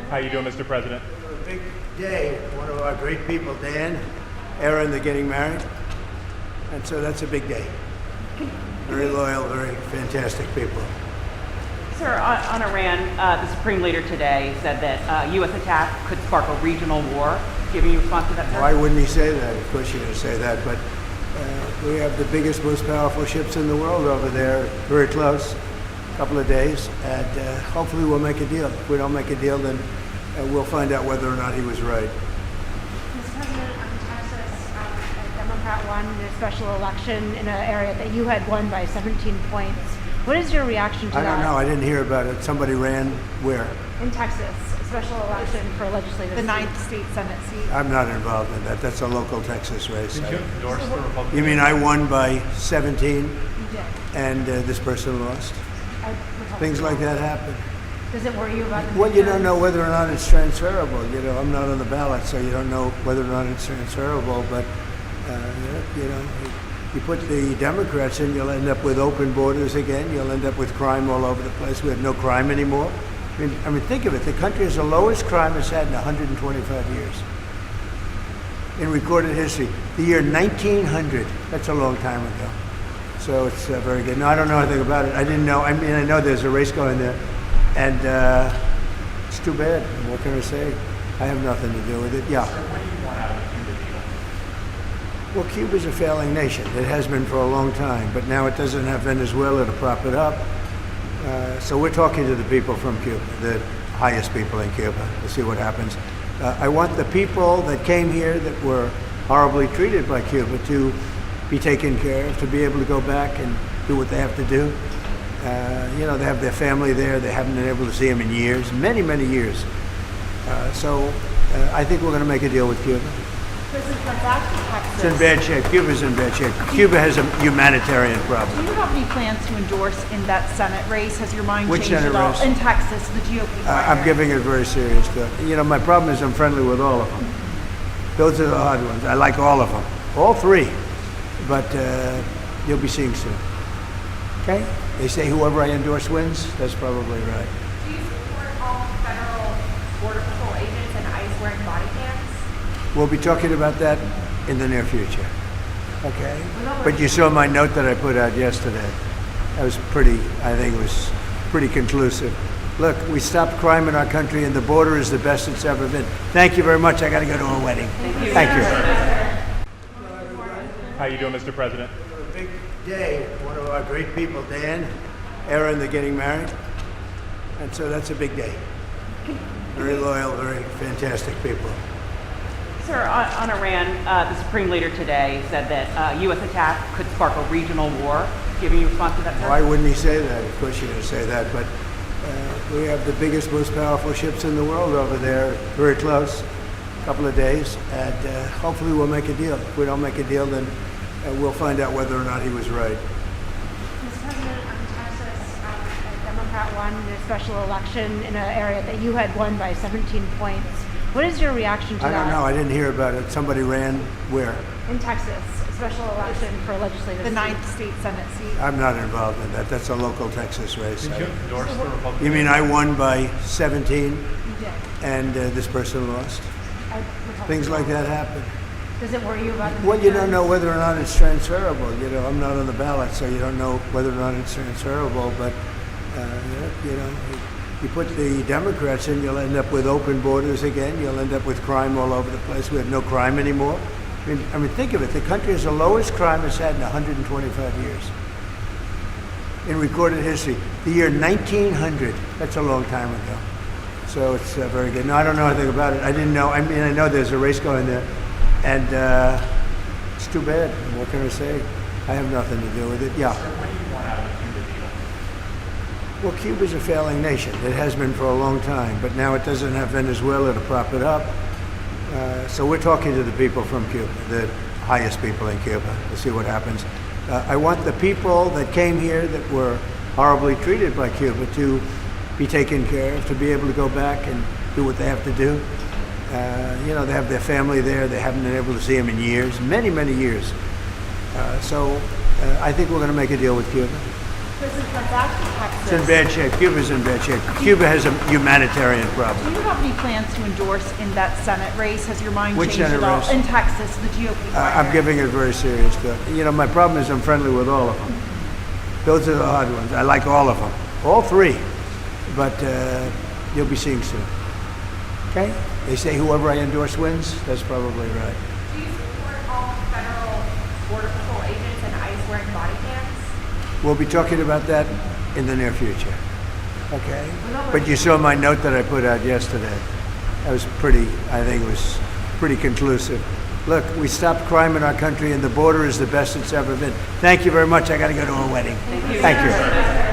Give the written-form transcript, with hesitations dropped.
How you doing, Mr. President? A big day. One of our great people, Dan, Aaron, they're getting married. And so that's a big day. Very loyal, very fantastic people. Sir, on Iran, the Supreme Leader today said that U.S. attack could spark a regional war. Do you have any response to that, sir? Why wouldn't he say that? Of course you're going to say that, but we have the biggest, most powerful ships in the world over there, very close, a couple of days, and hopefully we'll make a deal. If we don't make a deal, then we'll find out whether or not he was right. Mr. President, Texas, a Democrat won the special election in an area that you had won by 17 points. What is your reaction to that? I don't know. I didn't hear about it. Somebody ran where? In Texas, a special election for a legislative The seat. 9th state Senate seat. I'm not involved in that. That's a local Texas race. Did you endorse the Republican? You mean I won by 17 You did. and this person lost? Things like that happen. Does it worry you about the Well, you midterms? don't know whether or not it's transferable. You know, I'm not on the ballot, so you don't know whether or not it's transferable. But, you know, you put the Democrats in, you'll end up with open borders again. You'll end up with crime all over the place. We have no crime anymore. I mean, think of it. The country has the lowest crime it's had in 125 years. In recorded history. The year 1900, that's a long time ago. So it's very good. No, I don't know anything about it. I didn't know. I mean, I know there's a race going there. And it's too bad. What can I say? I have nothing to do with it. Yeah. Sir, what do you want out of the Cuba deal? Well, Cuba's a failing nation. It has been for a long time. But now it doesn't have Venezuela to prop it up. So we're talking to the people from Cuba, the highest people in Cuba, to see what happens. I want the people that came here that were horribly treated by Cuba to be taken care of, to be able to go back and do what they have to do. You know, they have their family there. They haven't been able to see them in years, many, many years. So I think we're going to make a deal with Cuba. President, back to Texas. It's in bad shape. Cuba's in bad shape. Cuba has a humanitarian Do problem. you have any plans to endorse in that Senate race? Has your mind Which changed Senate at all? race? In Texas, the GOP primary. I'm giving it very serious thought. You know, my problem is I'm friendly with all of them. Those are the hard ones. I like all of them, all three. But you'll be seeing soon. Okay? They say whoever I endorse wins. That's probably right. Do you support all federal border patrol agents and ICE wearing body cams? We'll be talking about that in the near future. Okay? But you saw my note that I put out yesterday. That was pretty, I think it was pretty conclusive. Look, we stopped crime in our country and the border is the best it's ever been. Thank you very much. I got to go to a wedding. Thank you. How you doing, Mr. President? A big day. One of our great people, Dan, Aaron, they're getting married. And so that's a big day. Very loyal, very fantastic people. Sir, on Iran, the Supreme Leader today said that U.S. attack could spark a regional war. Do you have any response to that, sir? Why wouldn't he say that? Of course you're going to say that, but we have the biggest, most powerful ships in the world over there, very close, a couple of days, and hopefully we'll make a deal. If we don't make a deal, then we'll find out whether or not he was right. Mr. President, Texas, a Democrat won the special election in an area that you had won by 17 points. What is your reaction to I that? don't know. I didn't hear about it. Somebody ran where? In Texas, a special election for a legislative The seat. 9th state Senate seat. I'm not involved in that. That's a local Texas race. Did you endorse the Republican? You mean I won by 17 You did. and this person lost? Things like that happen. Does it worry you about the Well, you don't midterms? know whether or not it's transferable. You know, I'm not on the ballot, so you don't know whether or not it's transferable. But, you know, you put the Democrats in, you'll end up with open borders again. You'll end up with crime all over the place. We have no crime anymore. I mean, think of it. The country has the lowest crime it's had in 125 years. In recorded history. The year 1900, that's a long time ago. So it's very good. No, I don't know anything about it. I didn't know. I mean, I know there's a race going there. And it's too bad. What can I say? I have nothing to do with it. Yeah. Sir, what do you want out of the Cuba deal? Well, Cuba's a failing nation. It has been for a long time. But now it doesn't have Venezuela to prop it up. So we're talking to the people from Cuba, the highest people in Cuba, to see what happens. I want the people that came here that were horribly treated by Cuba to be taken care of, to be able to go back and do what they have to do. You know, they have their family there. They haven't been able to see them in years, many, many years. So I think we're going to make a deal with Cuba. But back to Texas. It's in bad shape. Cuba's in bad shape. Cuba has a humanitarian problem. Do you have any plans to endorse in that Senate race? Has your mind Which changed Senate at all? race? In Texas, the GOP primary. I'm giving it very serious thought. You know, my problem is I'm friendly with all of them. Those are the hard ones. I like all of them, all three. But you'll be seeing soon. Okay? They say whoever I endorse wins. That's probably right. Do you support all federal Border Patrol agents and ICE wearing body cams? We'll be talking about that in the near future. Okay? But you saw my note that I put out yesterday. That was pretty, I think it was pretty conclusive. Look, we stopped crime in our country and the border is the best it's ever been. Thank you very much. I got to go to a wedding. Thank you.